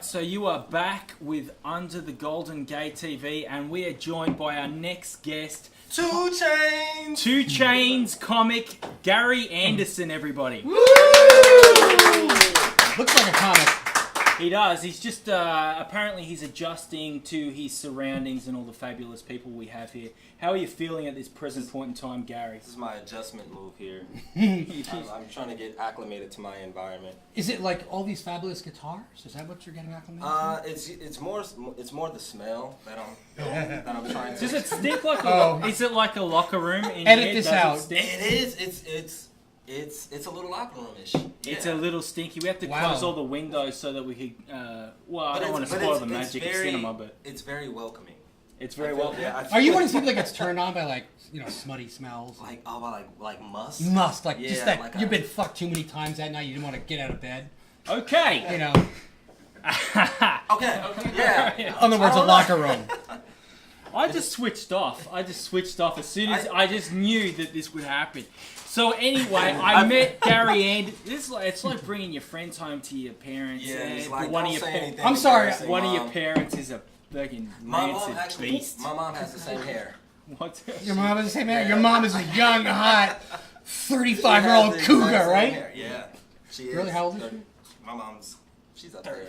Alright, so you are back with Under the Golden Gate TV, and we are joined by our next guest, 2 Chainz! 2 Chainz comic, Gary Anderson, everybody. Woo! Looks like a comic. He does. He's just, apparently he's adjusting to his surroundings and all the fabulous people we have here. How are you feeling at this present point in time, Gary? This is my adjustment move here. I'm trying to get acclimated to my environment. Is it like all these fabulous guitars? Is that what you're getting acclimated to? It's more the smell that I'm trying to. Does it stink like is it like a locker room in Edit here? this Does out. It stink? It is. It's a little locker room-ish. Yeah. It's a little stinky. We have to close all the windows so that we could. Well, I don't want to spoil the magic of cinema, but it's very welcoming. It's very welcoming. Yeah, Are you one of these people that gets turned on by like smutty smells? Like must? Must, like yeah, just that like you've been fucked too many times that night. You didn't want to get out of bed. Okay. You know. Okay. Yeah. In other words, a locker room. I just switched off. As soon as I just knew that this would happen. So anyway, I met Gary and it's like bringing your friends home to your parents. Yeah, it's but like, one don't of your say anything. I'm sorry, one of your parents is a fucking rancid beast. My mom has the same hair. What? Your mom is the same age. Your mom is a young, hot, 35-year-old She has the cougar, exact same right? hair. Yeah. She is. Really? How old is she? My mom's. She's up there.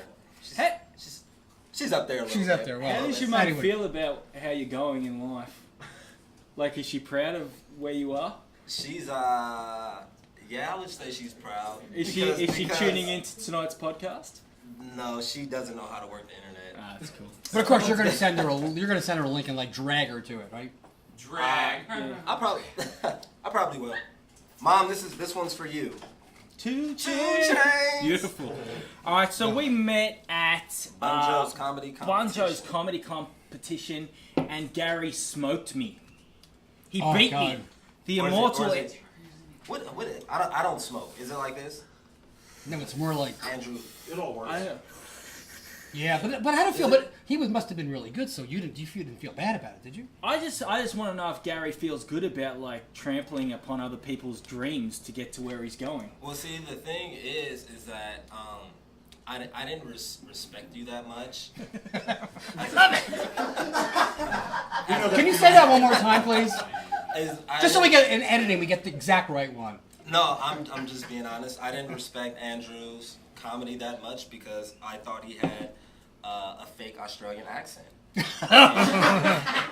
She's up there a little She's bit. up there. Well, How does your mum anyway. feel about how you're going in life? Like, is she proud of where you are? She's yeah, I would say she's proud. Is she tuning into tonight's podcast? No, she doesn't know how to work the internet. Ah, that's cool. But of course, you're gonna send her a link and like drag her to it, right? Drag. I probably will. Mom, this one's for you. 2 Chainz. Beautiful. All right, so we met at Banjo's comedy competition. Banjo's comedy competition, and Gary smoked me. He Oh, beat God. me. The Or is it- immortal. or is it- What? I don't smoke. Is it like this, No, it's more like Andrew? It all works. yeah, but I don't feel. But he must have been really good. So you didn't feel bad about it, did you? I just want to know if Gary feels good about like trampling upon other people's dreams to get to where he's going. Well, see, the thing is that I didn't respect you that much. Can you say that one more time, please? Just so we get. get in editing, we get the exact right one. No, I'm just being honest. I didn't respect Andrew's comedy that much because I thought he had a fake Australian accent. I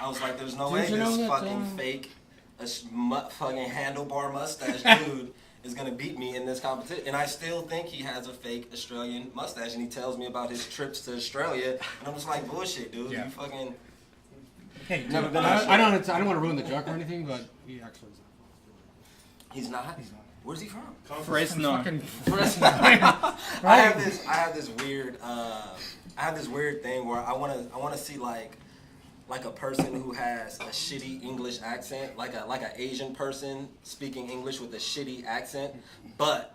was like, there's no way you know this that, fucking fake fucking handlebar mustache dude is gonna beat me in this competition. And I still think he has a fake Australian mustache, and he tells me about his trips to Australia, and I'm just like, bullshit, dude. Yeah. You fucking. Hey, Never been I don't want to ruin the joke or anything, but he actually is. He's not. He's not. Where's he from? Fresno. Fucking I have this weird thing where I wanna see like a person who has a shitty English accent, like an Asian person speaking English with a shitty accent, but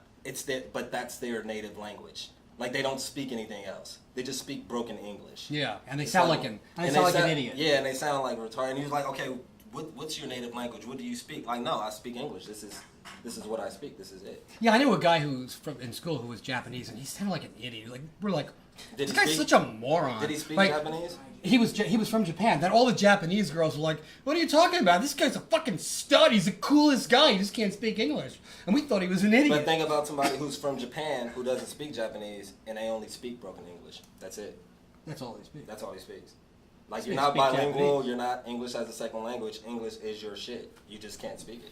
that's their native language. Like they don't speak anything else. They just speak broken English. Yeah, and they sound like an idiot. Yeah, and they sound like retarded. And he was like, okay, what's your native language? What do you speak? Like, no, I speak English. This is what I speak. This is it. Yeah, I knew a guy who's in school who was Japanese, and he sounded like an idiot. Like we're like, Did this he guy's speak- such a moron. Did he speak Like, Japanese? He was from Japan. That all the Japanese girls were like, "What are you talking about? This guy's a fucking stud. He's the coolest guy. He just can't speak English." And we thought he was an idiot. But think about somebody who's from Japan who doesn't speak Japanese and they only speak broken English. That's it. That's all he speaks. That's all he speaks. Like Speak- you're not speak bilingual. Japanese. You're not English as a second language. English is your shit. You just can't speak it.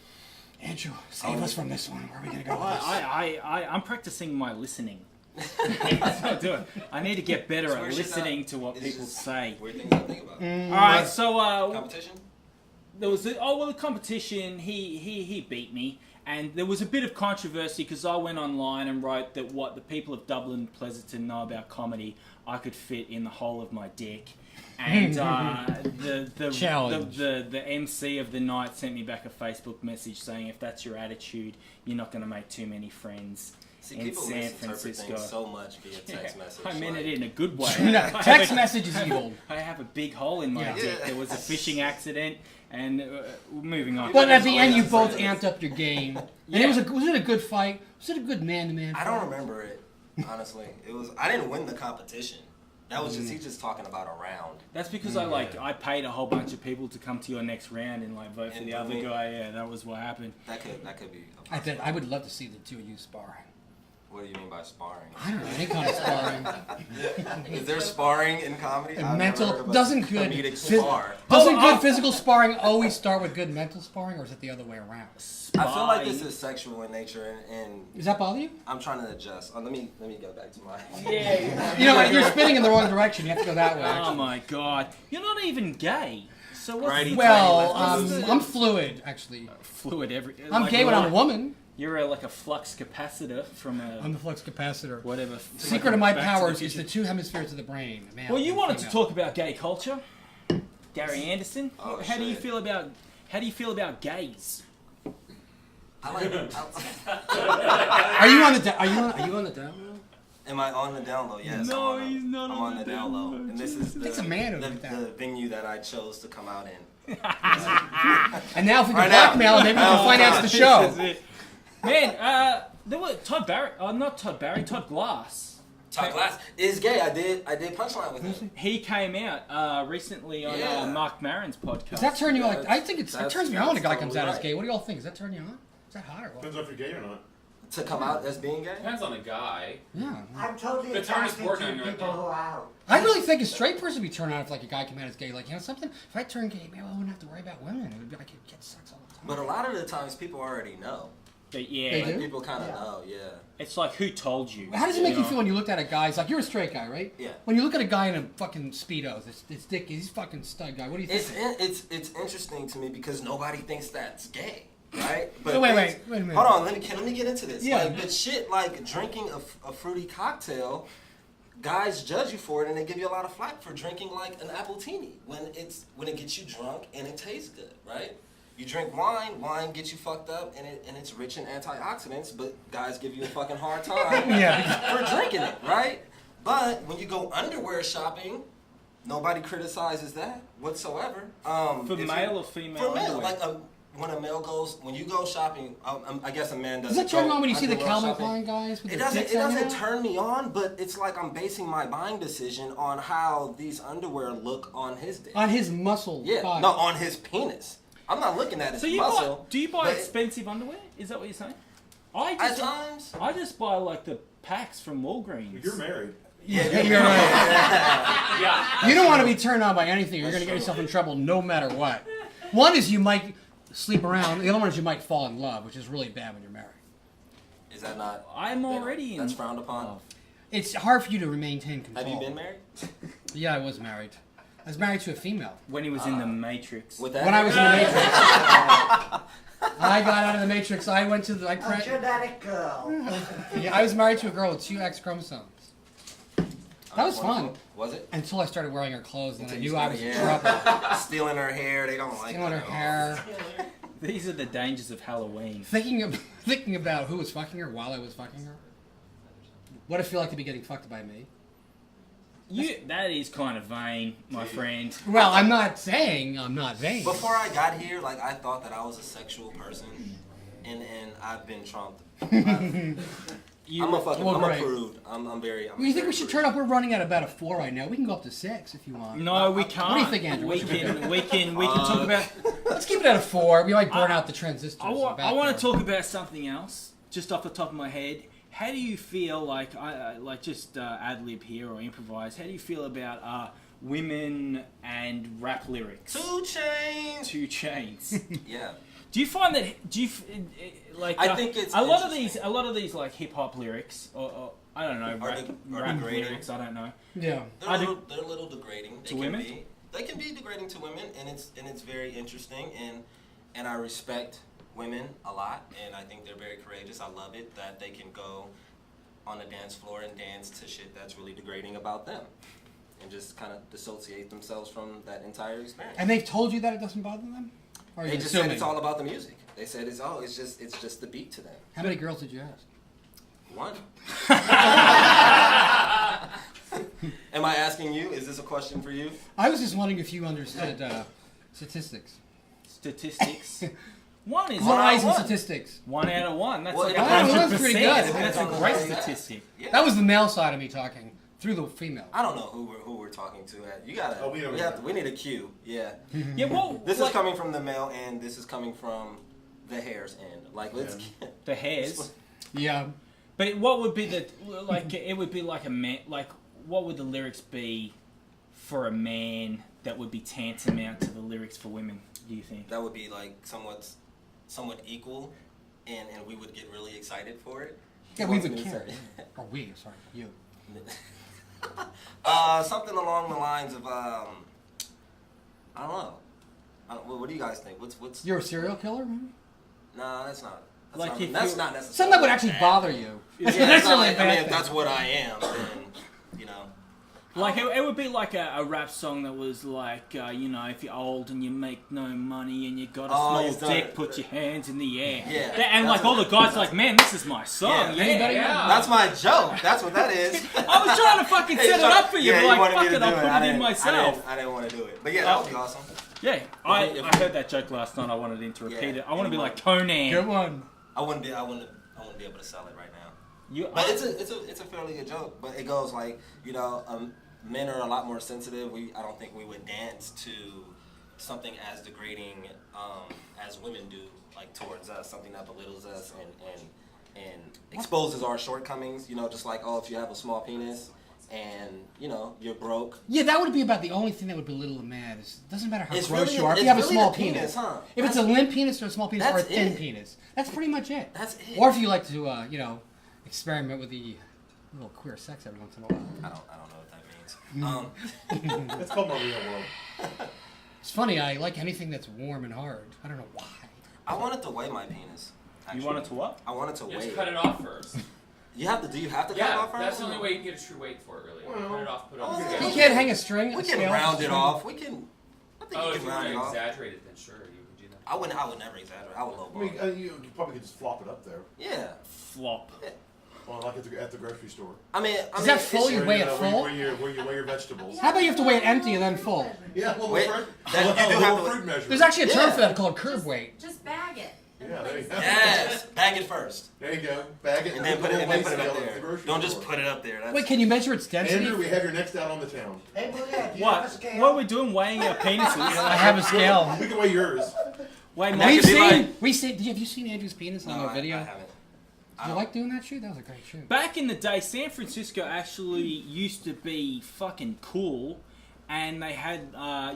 Andrew, save us from this one. Where are we gonna go with this? I'm practicing my listening. That's what I'm doing. I need to get better It's at weird shit listening that- to what it's people just say. Weird things I think about. All right, so Competition? there was the competition. He beat me, and there was a bit of controversy because I went online and wrote that what the people of Dublin and Pleasanton know about comedy, I could fit in the hole of my dick. And Challenge. the MC of the night sent me back a Facebook message saying, if that's your attitude, you're not going to make too many friends See, in people San misinterpret Francisco. things so much via text message. I meant like, it in a good way. No, I text have a- message is evil. I have a big hole in my Yeah. dick. There was a fishing accident, and moving on. But at the end, you both amped up your game. And was it a good fight? Was it a good man-to-man fight? I don't remember it. Honestly, I didn't win the competition. That was just he just talking about a round. That's because I paid a whole bunch of people to come to your next round and like vote for the other guy. Yeah, that was what happened. That could be. I would love to see the two of you sparring. What do you mean by sparring? I don't know, any kind of sparring. Is there sparring in comedy? Doesn't good physical sparring always start with good mental sparring, or is it the other way around? I feel like this is sexual in nature, and does that bother you? I'm trying to adjust. Let me go back to my. Yeah. You know what? You're spinning in the wrong direction. You have to go that way. Oh my god, you're not even gay. So what's Righty, I'm fluid, actually. Fluid every. I'm gay when I'm a woman. You're like a flux capacitor from a. I'm the flux capacitor. Whatever. Secret of my powers is the two hemispheres of the brain. Well, you wanted to talk about gay culture, Gary Anderson. Oh, how do you feel about gays? I like. Are you on the down low? Am I on the down low? Yes. No, he's not I'm on the down low, and this is It's a man the venue that I chose to come out in. And now if we can blackmail him, maybe we can finance the show. Man, there was Todd Glass. Todd Glass is gay. I did punchline with him. He came out recently on Mark Maron's podcast. Does that turn you on? I think it turns me on when a guy comes out as gay. What do y'all think? Does that turn you on? Is that hot or what? Depends if you're gay or not. To come out as being gay? Depends on the guy. Yeah. I'm totally The term is attracted working to on your people who are out. I really think a straight person would be turned on if like a guy came out as gay. Like, you know something? If I turn gay, maybe I wouldn't have to worry about women. It would be like I could get sex all the time. But a lot of the times people already know. But yeah, They Like do? people kind of know, yeah. it's like who told you? How does it make you feel when you looked at a guy? It's like you're a straight guy, right? Yeah. When you look at a guy in a fucking Speedos, it's dick. He's a fucking stud guy. What do you think? It's interesting to me because nobody thinks that's gay, right? Wait a minute. Hold on, let me get into this. Yeah. Like, but shit, like drinking a fruity cocktail, guys judge you for it and they give you a lot of flack for drinking like an appletini when it gets you drunk and it tastes good, right? You drink wine gets you fucked up and it's rich in antioxidants, but guys give you a fucking hard time for drinking it, right? But when you go underwear shopping, nobody criticizes that whatsoever. For male or female? For male, underwear? like when you go shopping, I guess a man doesn't. Does that turn you on when you see the underwear Calvin shopping. Klein guys with It the doesn't. dicks It hanging doesn't out? turn me on, but it's like I'm basing my buying decision on how these underwear look on his dick. On his muscle Yeah, body. no, on his penis. I'm not looking at his So muscle. do you buy but expensive underwear? Is that what you're saying? At times. I just buy like the packs from Walgreens. You're married. Yeah, you're right. Yeah. You don't want to be turned on by anything. You're going to get yourself in trouble no matter what. One is you might sleep around. The other one is you might fall in love, which is really bad when you're married. Is that not? I'm already in. That's frowned upon. Oh. It's hard for you to maintain control. Have you been married? Yeah, I was married. I was married to a female. When he was in the Matrix. With that? When I was in the Matrix. I got out of the Matrix. I went to the... A genetic girl. Yeah, I was married to a girl with 2 X chromosomes. That was fun. Was it? Until I started wearing her clothes, and I Until knew you I was in started, trouble. Stealing her hair. They don't like Stealing her that at all. hair. These are the dangers of Halloween. Thinking about who was fucking her while I was fucking her. What did it feel like to be getting fucked by me? That is kind of vain, my friend. Well, I'm not saying I'm not vain. Before I got here, like I thought that I was a sexual person, and I've been trumped. I'm a prude. I'm very. You think we should turn up? We're running at about a 4 right now. We can go up to 6 if you want. No, we can't. What do you think, Andrew? We can talk about. Let's keep it at a 4. We might burn out the transistors. I want to talk about something else, just off the top of my head. How do you feel like just ad lib here or improvise? How do you feel about women and rap lyrics? 2 Chainz. 2 Chainz. Yeah. Do you find that? I think it's a lot of these like hip hop lyrics, or I don't know, rap degrading. lyrics. I don't know. Yeah. They're a little degrading. To women? They can be degrading to women, and it's very interesting, and I respect women a lot, and I think they're very courageous. I love it that they can go on a dance floor and dance to shit that's really degrading about them, and just kind of dissociate themselves from that entire experience. And they've told you that it doesn't bother them? Or are They you just assuming? said it's all about the music. They said it's just the beat to them. How many girls did you ask? 1. Am I asking you? Is this a question for you? I was just wondering if you understood statistics. Statistics. One is Lies and one. statistics. 1 out of 1. That's Well, like yeah, 100%. that's pretty good. That's a great statistic. Yeah. That was the male side of me talking through the female. I don't know who we're talking to. You gotta. Oh, we need a cue. Yeah. Yeah, well, This like, is coming from the male end. This is coming from the hair's end. Like, let's. the hairs. Yeah. But what would be the like? It would be like a man. Like, what would the lyrics be for a man that would be tantamount to the lyrics for women? Do you think? That would be like somewhat equal, and we would get really excited for it. Yeah, we would care. Oh, sorry, you. Something along the lines of I don't know. What do you guys think? What's? You're a serial killer? Maybe? Nah, that's not. That's Like not, if that's you- not necessarily. Something that would actually bad. bother you. Yeah, That's it's not really like, a I bad mean, if thing. that's what I am, then you know. Like it would be like a rap song that was like, if you're old and you make no money and you got a he's small done dick, it. put your hands in the air. Yeah, And that's like all the guys are like, man, this is my song. Yeah. Anybody? That's my joke. That's what that is. I was trying to fucking set it up for you, Yeah, but like, wanted me fuck to it, do I'll put I it in didn't- myself. I didn't want to do it, but yeah, that would be awesome. Yeah, I heard that joke last night. I wanted him to repeat Yeah. it. I want to be like Conan. Good one. I wouldn't be able to sell it right now. You, But it's a fairly good joke. But it goes like, men are a lot more sensitive. I don't think we would dance to something as degrading as women do, like towards us, something that belittles us and exposes our shortcomings. Just like, if you have a small penis and you're broke. Yeah, that would be about the only thing that would belittle a man. It doesn't matter how It's gross really- you are. If it's you have a really small the penis, penis, huh? if it's a limp penis or a small penis or a That's thin it. penis, that's pretty much it. That's it. Or if you like to, experiment with the little queer sex every once in a while. I don't know what that means. It's called my real world. It's funny. I like anything that's warm and hard. I don't know why. I wanted to weigh my penis. Actually. you wanted to what? I wanted to You weigh just it. cut it off first. Do you have to cut it Yeah, off first? that's the only way you can get a true weight for it, really. Cut it off, put it on the You scale. can't hang a string. We a can scale, round it string. off. We can. I think Oh, you if can you round want it to off. exaggerate it, then sure, you would do that. I would never exaggerate. I would I mean, lowball. you probably could just flop it up there. Yeah. Flop. Well, like at the grocery store. I mean, Is that full? You Where weigh it where full? Where you weigh your vegetables. How about you have to weigh it empty and then full? Yeah, well, Wait, fruit, that- you do a have little to- fruit measure. There's actually a term Yeah. for that called curb weight. Just bag it. Yeah, there you go. Yes. Bag it first, There you go. Bag it and then put it up the there. grocery Don't just store. put it up there. That's, Wait, can you measure its density? Andrew, we have your next out on the town. Hey, Booyah, do you have a What? scale? What are we doing? Weighing our penises? I have a scale. We can weigh yours. Weigh And my. that We've could be seen. Have you seen Andrew's penis on No, a video? I haven't. Do you like doing that shoot? That was a great shoot. Back in the day, San Francisco actually used to be fucking cool, and they had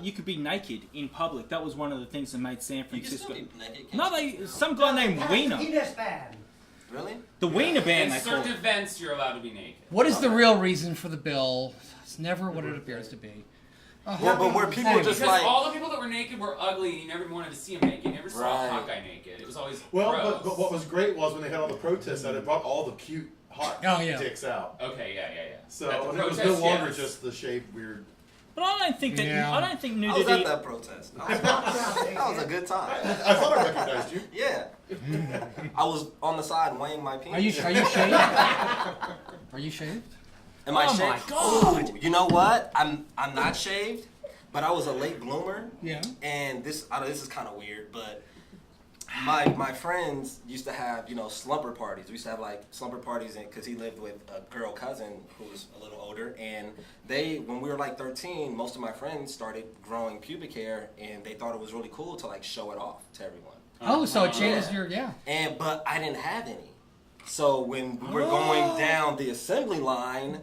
you could be naked in public. That was one of the things that made San You can Francisco. still be naked. No, some guy named Wiener, Penis band. Really? the Wiener band. In They called certain it. events, you're allowed to be naked. What is the real reason for the bill? It's never what it appears to be. Well, but where people Anyway. just Because like. all the people that were naked were ugly, and you never wanted to see them naked. You never saw Right. a hot guy naked. It was always Well, gross. but what was great was when they had all the protests that it brought all the cute, hot Oh, yeah. dicks out. Okay, yeah. So At the and it was no protests, longer yes. just the shaved weird. But I don't think that. Yeah. I don't think I was nudity. at that protest. That was a good time. I thought I recognized you. Yeah. I was on the side weighing my penis. Are you shaved? Are you shaved? Am I Oh shaved? my God. Ooh, you know what? I'm not shaved, but I was a late bloomer, Yeah. and this is kind of weird, but my friends used to have slumber parties. We used to have like slumber parties, because he lived with a girl cousin who was a little older, and when we were like 13, most of my friends started growing pubic hair, and they thought it was really cool to like show it off to everyone. Oh, so it changes Yeah. your But I didn't have any. So when we were going down the assembly line,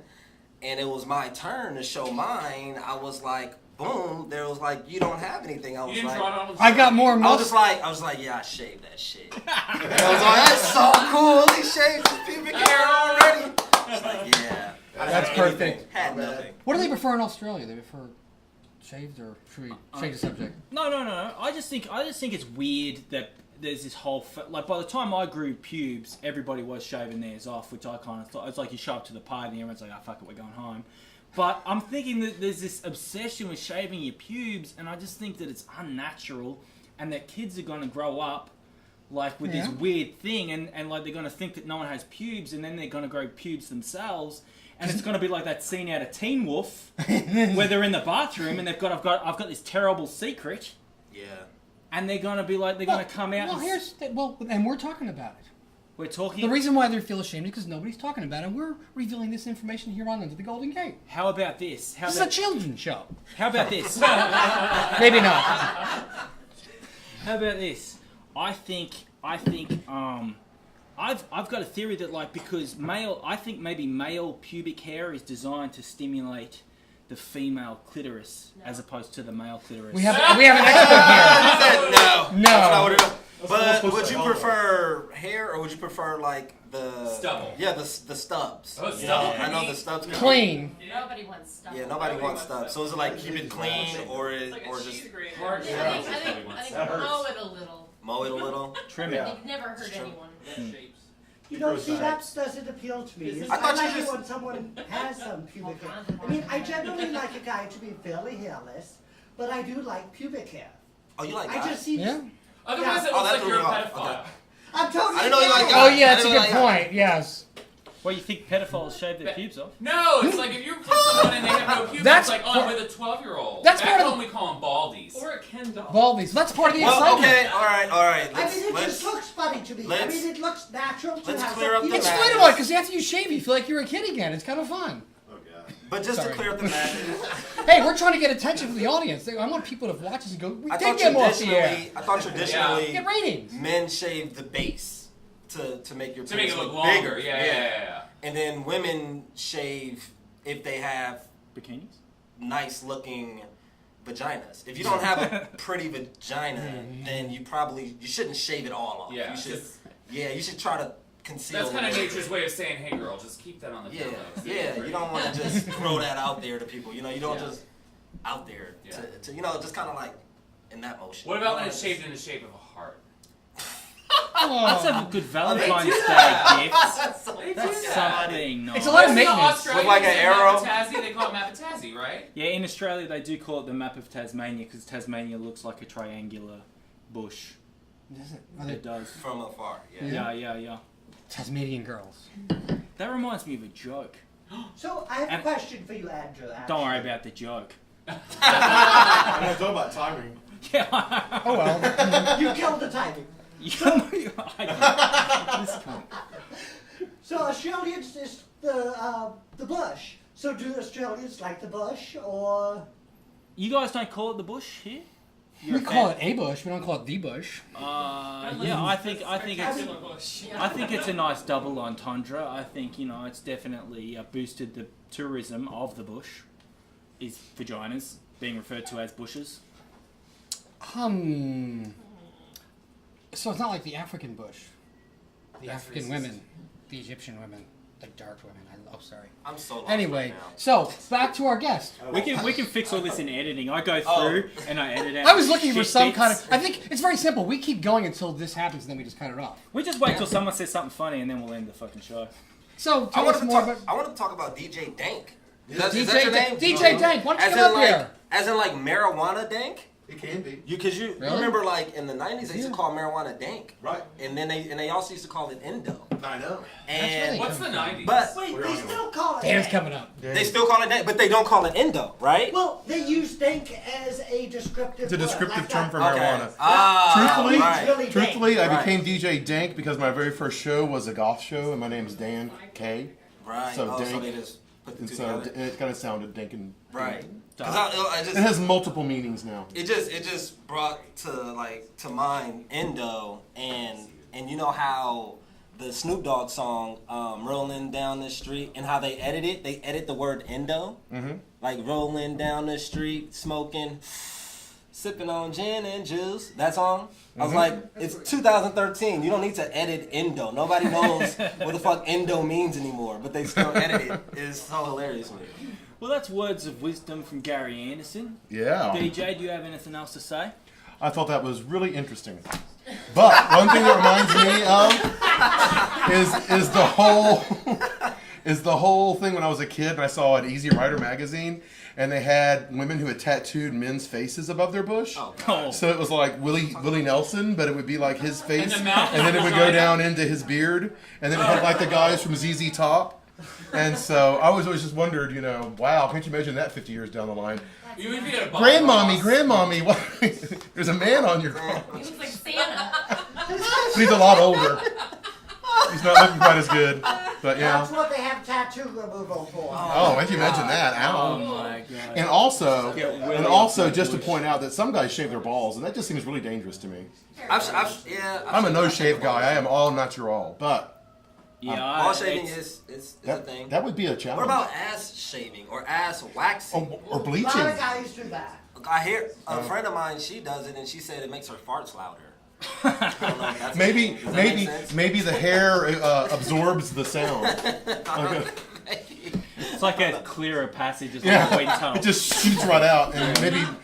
and it was my turn to show mine, I was like, boom, there was like, you don't have anything. I You was didn't like, draw it on. I got more I was muscle. just like, yeah, I shaved that shit. And I was like, that's so cool. He shaved his pubic hair already. I was like, yeah. I That's had perfect. anything, Had Not bad. nothing. What do they prefer in Australia? They prefer shaved, or should we change the subject? No. I just think it's weird that there's this whole like. By the time I grew pubes, everybody was shaving theirs off, which I kind of thought it's like you show up to the party and everyone's like, "Oh fuck it, we're going home." But I'm thinking that there's this obsession with shaving your pubes, and I just think that it's unnatural, and that kids are going to grow up like with this weird thing, and like they're going to think that no one has pubes, and then they're going to grow pubes themselves. And it's going to be like that scene out of Teen Wolf, where they're in the bathroom and I've got this terrible secret, Yeah. and they're gonna be like, they're gonna come out. And we're talking about it. We're talking. The reason why they feel ashamed is because nobody's talking about it. And we're revealing this information here on Under the Golden Gate. How about this? This is a children's show. How about this? Maybe not. How about this? I've got a theory that like because I think maybe male pubic hair is designed to stimulate the female clitoris as opposed to the male clitoris. We have an expert here. No. No. That's not what it is. But supposed would to you help prefer hair or would you prefer like the Stubble? Yeah, the stubs. Oh, stubble. I know the stubs. Clean. Nobody wants stuff. Yeah, nobody wants stubs. So is it like keep it clean or just Hard I shell. think mow it a little. mow it a little? Trim Yeah. it. You've never hurt anyone. You know, see, that doesn't appeal to me. I thought you like it just- when someone has some pubic hair. I mean, I generally like a guy to be fairly hairless, but I do like pubic hair. Oh, you like I guys? just see. Yeah. Otherwise, it Oh, looks that like threw you're a me off. pedophile. Okay. I'm totally. I didn't know you like gay. Oh guys. yeah, I that's a didn't good know you like point. Yes. Well, you think pedophiles shave their pubes off? No, it's like if you kiss someone and they have no pubes, That's it's like, part- oh, I'm with a 12-year-old. That's Back part of home we call them baldies. Or a Ken doll. Baldies. That's part of the Well, excitement. okay, all right. I Let's mean, it just looks funny to me. I let's- mean, it looks natural to let's have clear some up the pubic It's madness. fun because after you shave, you feel like you're a kid again. It's kind of fun. Oh god. But just Sorry. to clear up the madness, Hey, we're trying to get attention from the audience. I want people to watch us and go, we I did thought get them off the air. traditionally Get ratings. men shave the base to make your To make penis it look bigger. longer. Yeah. And then women shave if they have Bikinis? nice looking vaginas. If you don't have a pretty vagina, then you shouldn't shave it all off. Yeah. You should, just- you should try to conceal. That's kind of it. nature's way of saying, hey girl, just keep that on the Yeah, down low. yeah. You don't want to just throw that out there to people. You know, you don't Yeah. just out there Yeah. to just kind of like in that motion. What about when it's shaved in the shape of a heart? That's a good Valentine's Day that. gift. That's do that. something nice. It's a lot of In maintenance. Australia, Look like an they say arrow. Mapatazzi, they call it Mapatazzi, right? Yeah, in Australia they do call it the map of Tasmania because Tasmania looks like a triangular bush. Does it? Are they It does. From afar? Yeah. Yeah. Tasmanian girls? That reminds me of a joke. So I have a And- question for you, Andrew. Don't worry actually. about the joke. I'm not talking about timing. Yeah. Oh well. You killed the timing. This cunt. So Australians is the bush. So do Australians like the bush, or You guys don't call it the bush here? We call it a bush. We don't call it the bush. Yeah, I think it's a nice double entendre. I think it's definitely boosted the tourism of the bush. Is vaginas being referred to as bushes? So it's not like the African bush. The That's African racist. women, the Egyptian women, the dark women. Sorry. I'm so lost Anyway, right now. so back to our guest. We can fix all this in editing. I go Oh. through and I edit out. I was looking for shit some bits. kind of. I think it's very simple. We keep going until this happens, and then we just cut it off. We just wait till someone says something funny and then we'll end the fucking show. So I tell wanted us to more talk. about I want to talk about DJ Dank. Is DJ that your Dank. name? DJ Dank. Why don't you As come in up like, here? as in like marijuana dank? It can be. Because you Really? remember like in the 90s they used to call marijuana dank. Right. And then they also used to call it endo. I know. And really- What's the 90s? but wait, We're they on still call it Dan's dank. coming up. they still call it dank, but they don't call it endo, right? Well, they use dank as a descriptive. It's a word, descriptive like term that. for marijuana. Truthfully, It's really Truthfully, I Right. became DJ Dank because my very first show was a goth show, and my name is Dan K. right. So So dank. they just put the And two so together. it kind of sounded dank and Right. Dark. 'Cause I It just has multiple meanings now. it just brought to mind endo and you know how the Snoop Dogg song "Rolling Down the Street" and how they edit the word endo, like rolling down the street smoking, sipping on gin and juice. That song. I was like, it's 2013. You don't need to edit endo. Nobody knows what the fuck endo means anymore, but they still edit it. It's so hilarious to me. Well, that's words of wisdom from Gary Anderson. Yeah. DJ, do you have anything else to say? I thought that was really interesting. But one thing that reminds me of is the whole thing when I was a kid and I saw an Easy Rider magazine and they had women who had tattooed men's faces above their bush. Oh. So it was like Willie Nelson, but it would be like his face, And the mouth and then it was would go like- down into his beard, and then it had like the guys from ZZ Top. And so I was always just wondered, wow, can't you imagine that 50 years down the line? Even if you had a Bob Grandmommy, Ross. grandmommy, what? There's a man on your car. He looks like Santa. He's a lot older. He's not looking quite as good. But That's yeah. what they have tattoo removal for. Oh, why can you imagine that? Oh Ow. my god. And also, Get Willie and off also, my just to bush. point out that some guys shave their balls, and that just seems really dangerous to me. I'm I'm a no-shave guy. I am all natural, but Yeah, Ball shaving it's- is a thing. that would be a challenge. What about ass shaving or ass waxing? or A bleaching? lot of guys do that. I hear a friend of mine, she does it, and she said it makes her farts louder. I don't know if that's a thing. Does that make sense? Maybe the hair absorbs the sound. Okay. It's like a clearer passage. It's Yeah, like a wind tunnel. it just shoots right out, and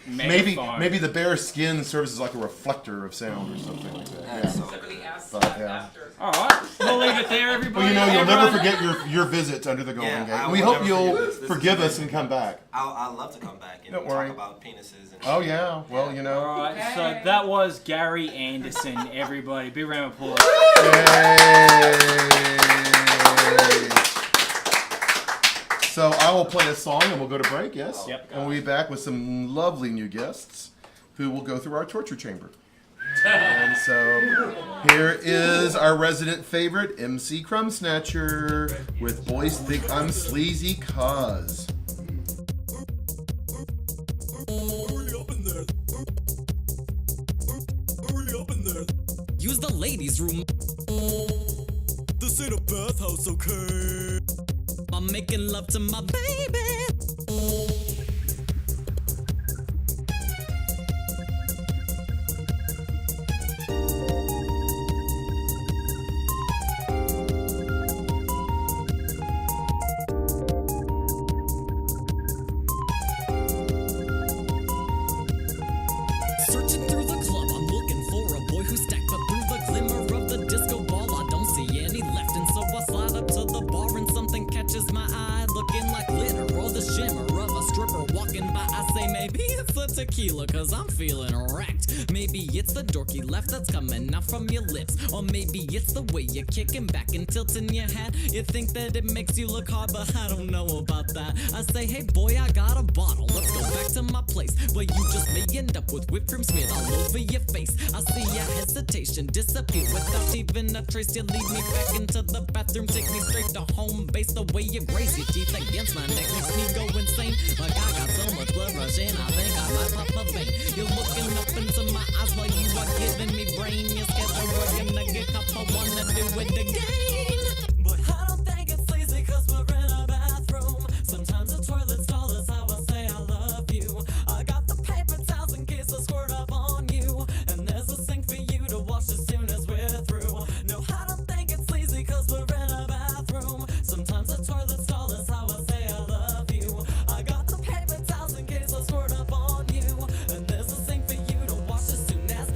Megaphone. maybe the bare skin serves as like a reflector of sound or something like that. That's Yeah. so Except for the ass But, yeah. after. All right, we'll leave it there, everybody. Well, you know, you'll Everyone- never forget your visit under the Golden Yeah, Gate. I And we will hope never you'll forget this. This forgive is us and come back. I'd love to come back and Don't talk worry. about penises and Oh yeah, well you know. All right, so that was Gary Anderson, everybody. Big round of applause. Yay. So I will play a song and we'll go to break, yes? Yep. And we'll be back with some lovely new guests who will go through our torture chamber. And so here is our resident favorite, MC Crumb Snatcher, with Boys Think I'm Sleazy Cause. Use the ladies' room. This ain't a bathhouse, okay? I'm making love to my baby. Searching through the club, I'm looking for a boy who's stacked, but through the glimmer of the disco ball, I don't see any left. And so I slide up to the bar and something catches my eye, looking like glitter or the shimmer of a stripper walking by. I say maybe it's the tequila, cause I'm feeling wrecked. Maybe it's the dorky laugh that's coming out from your lips, or maybe it's the way you're kicking back and tilting your hat. You think that it makes you look hard, but I don't know about that. I say, hey boy, I got a bottle, let's go back to my place, where you just may end up with whipped cream smeared all over your face. I see your hesitation disappear without even a trace. You lead me back into the bathroom, take me straight to home base. The way you graze your teeth against my neck makes me go insane. Like I got so much blood rushing, I think I might pop a vein. You're looking up into my eyes while you are giving me brain. You're scared that we're gonna get caught, but wanna do it again. But I don't think it's lazy, cause we're in a bathroom. Sometimes the toilet stall is how I say I love you. I got the paper towels in case I squirt up on you, and there's a sink for you to wash as soon as we're through. No, I don't think it's lazy, cause we're in a bathroom. Sometimes the toilet stall is how I say I love you. I got the paper towels in case I squirt up on you, and there's a sink for you to wash as soon as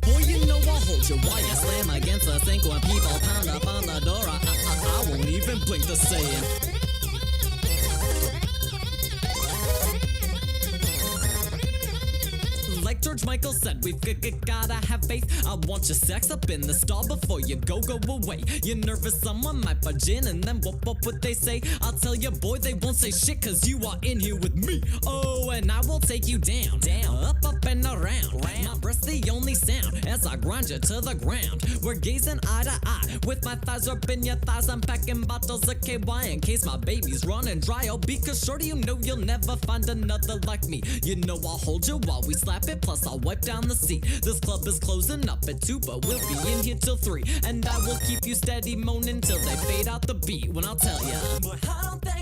Boy, you know I'll hold you while you slam against the sink when people pound up on the door. I won't even blink to say it. Like George Michael said, we've gotta have faith. I want your sex up in the stall before you go away. You're nervous, someone might budge in, and then what would they say? I'll tell you, boy, they won't say shit, cause you are in here with me. Oh, and I will take you down, up and around. My breast's the only sound as I grind you to the ground. We're gazing eye to eye with my thighs up in your thighs. I'm packing bottles of KY in case my baby's running dry. Oh, because shorty, you know you'll never find another like me. You know I'll hold you while we slap it, plus I'll wipe down the seat. This club is closing up at 2, but we'll be in here till 3. And I will keep you steady moaning till they fade out the beat when I'll tell ya. But I don't think